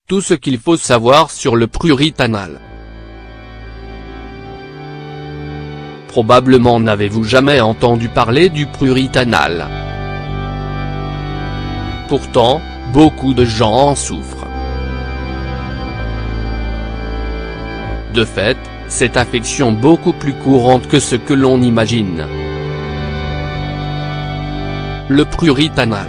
Tout ce qu'il faut savoir sur le prurit anal. Probablement n'avez-vous jamais entendu parler du prurit anal. Pourtant, beaucoup de gens en souffrent. De fait, cette affection beaucoup plus courante que ce que l'on imagine. Le prurit anal.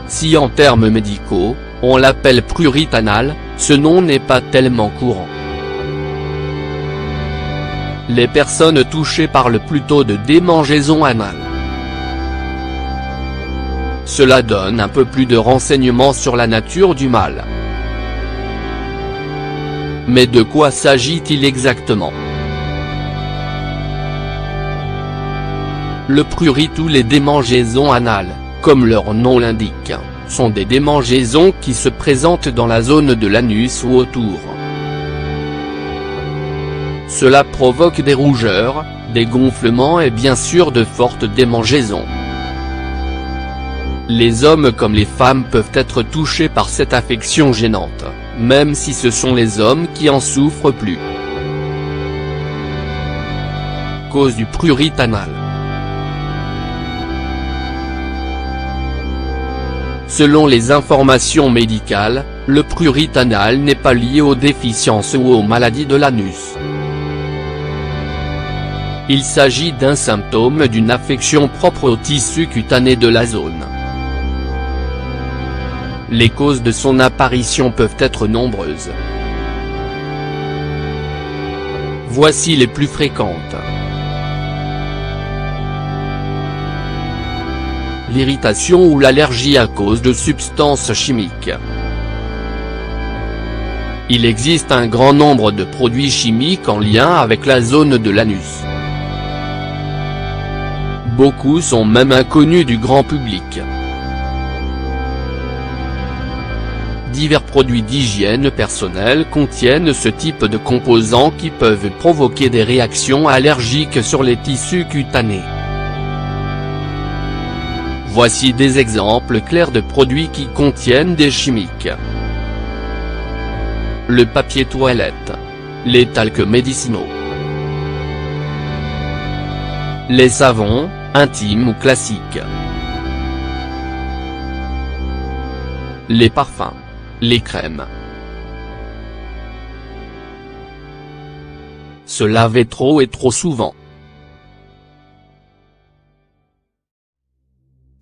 Si en termes médicaux, on l'appelle prurit anal, ce nom n'est pas tellement courant. Les personnes touchées parlent plutôt de démangeaison anale. Cela donne un peu plus de renseignements sur la nature du mal. Mais de quoi s'agit-il exactement? Le prurit ou les démangeaisons anales, comme leur nom l'indique, sont des démangeaisons qui se présentent dans la zone de l'anus ou autour. Cela provoque des rougeurs, des gonflements et bien sûr de fortes démangeaisons. Les hommes comme les femmes peuvent être touchés par cette affection gênante, même si ce sont les hommes qui en souffrent plus. Cause du prurit anal. Selon les informations médicales, le prurit anal n'est pas lié aux déficiences ou aux maladies de l'anus. Il s'agit d'un symptôme d'une affection propre au tissu cutané de la zone. Les causes de son apparition peuvent être nombreuses. Voici les plus fréquentes. L'irritation ou l'allergie à cause de substances chimiques. Il existe un grand nombre de produits chimiques en lien avec la zone de l'anus. Beaucoup sont même inconnus du grand public. Divers produits d'hygiène personnelle contiennent ce type de composants qui peuvent provoquer des réactions allergiques sur les tissus cutanés. Voici des exemples clairs de produits qui contiennent des chimiques. Le papier toilette. Les talcs médicinaux. Les savons, intimes ou classiques. Les parfums. Les crèmes. Se laver trop et trop souvent.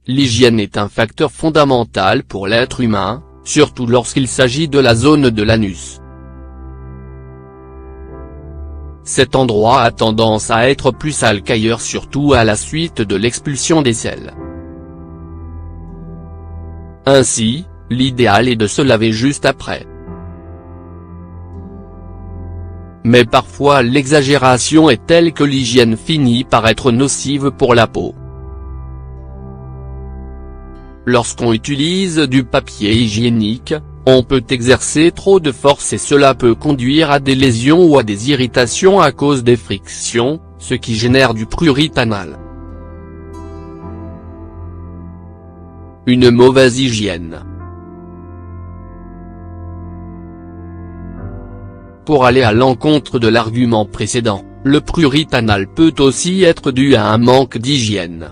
L'hygiène est un facteur fondamental pour l'être humain, surtout lorsqu'il s'agit de la zone de l'anus. Cet endroit a tendance à être plus sale qu'ailleurs, surtout à la suite de l'expulsion des selles. Ainsi, l'idéal est de se laver juste après. Mais parfois l'exagération est telle que l'hygiène finit par être nocive pour la peau. Lorsqu'on utilise du papier hygiénique, on peut exercer trop de force et cela peut conduire à des lésions ou à des irritations à cause des frictions, ce qui génère du prurit anal. Une mauvaise hygiène. Pour aller à l'encontre de l'argument précédent, le prurit anal peut aussi être dû à un manque d'hygiène.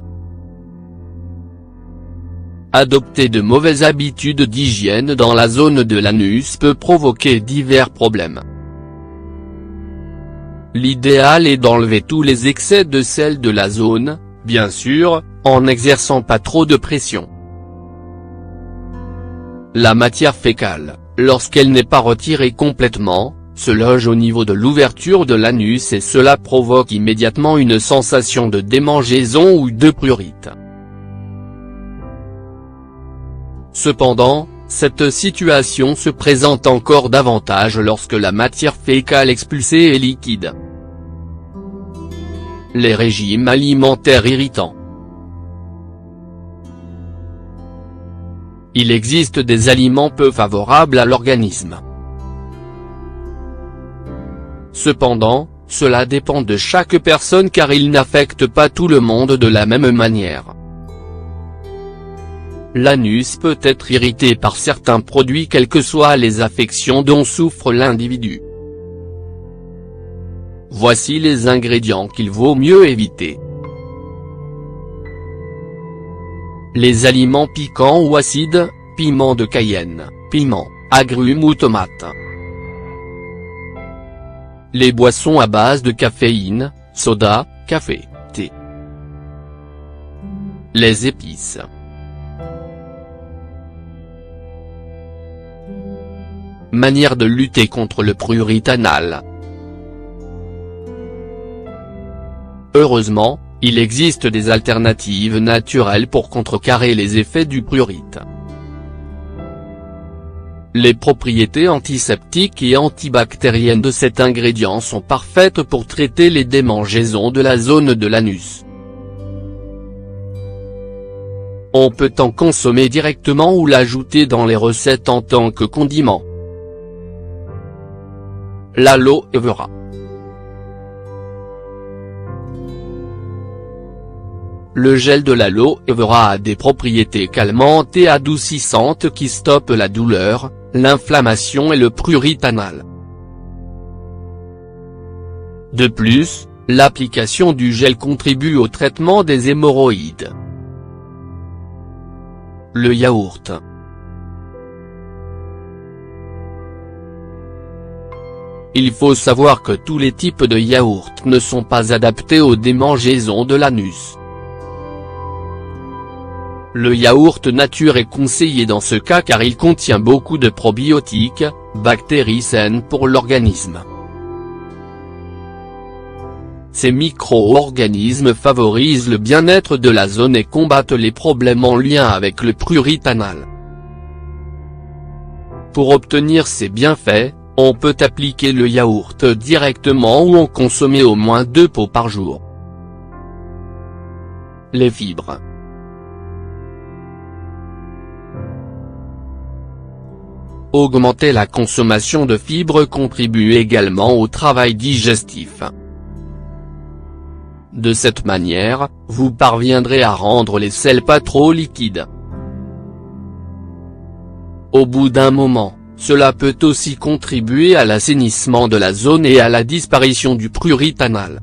Adopter de mauvaises habitudes d'hygiène dans la zone de l'anus peut provoquer divers problèmes. L'idéal est d'enlever tous les excès de sel de la zone, bien sûr, en n'exerçant pas trop de pression. La matière fécale, lorsqu'elle n'est pas retirée complètement, se loge au niveau de l'ouverture de l'anus et cela provoque immédiatement une sensation de démangeaison ou de prurite. Cependant, cette situation se présente encore davantage lorsque la matière fécale expulsée est liquide. Les régimes alimentaires irritants. Il existe des aliments peu favorables à l'organisme. Cependant, cela dépend de chaque personne car ils n'affectent pas tout le monde de la même manière. l'anus peut être irrité par certains produits quelles que soient les affections dont souffre l'individu. Voici les ingrédients qu'il vaut mieux éviter. Les aliments piquants ou acides, piment de Cayenne, piment, agrumes ou tomates. Les boissons à base de caféine, soda, café, thé. Les épices. Manière de lutter contre le prurit anal. Heureusement, il existe des alternatives naturelles pour contrecarrer les effets du prurit. Les propriétés antiseptiques et antibactériennes de cet ingrédient sont parfaites pour traiter les démangeaisons de la zone de l'anus. On peut en consommer directement ou l'ajouter dans les recettes en tant que condiment. L'aloe vera. Le gel de l'aloe vera a des propriétés calmantes et adoucissantes qui stoppent la douleur, l'inflammation et le prurit anal. De plus, l'application du gel contribue au traitement des hémorroïdes. Le yaourt. Il faut savoir que tous les types de yaourt ne sont pas adaptés aux démangeaisons de l'anus. Le yaourt nature est conseillé dans ce cas car il contient beaucoup de probiotiques, bactéries saines pour l'organisme. Ces micro-organismes favorisent le bien-être de la zone et combattent les problèmes en lien avec le prurit anal. Pour obtenir ces bienfaits, on peut appliquer le yaourt directement ou en consommer au moins 2 pots par jour. Les fibres. Augmenter la consommation de fibres contribue également au travail digestif. De cette manière, vous parviendrez à rendre les selles pas trop liquides. Au bout d'un moment, cela peut aussi contribuer à l'assainissement de la zone et à la disparition du prurit anal.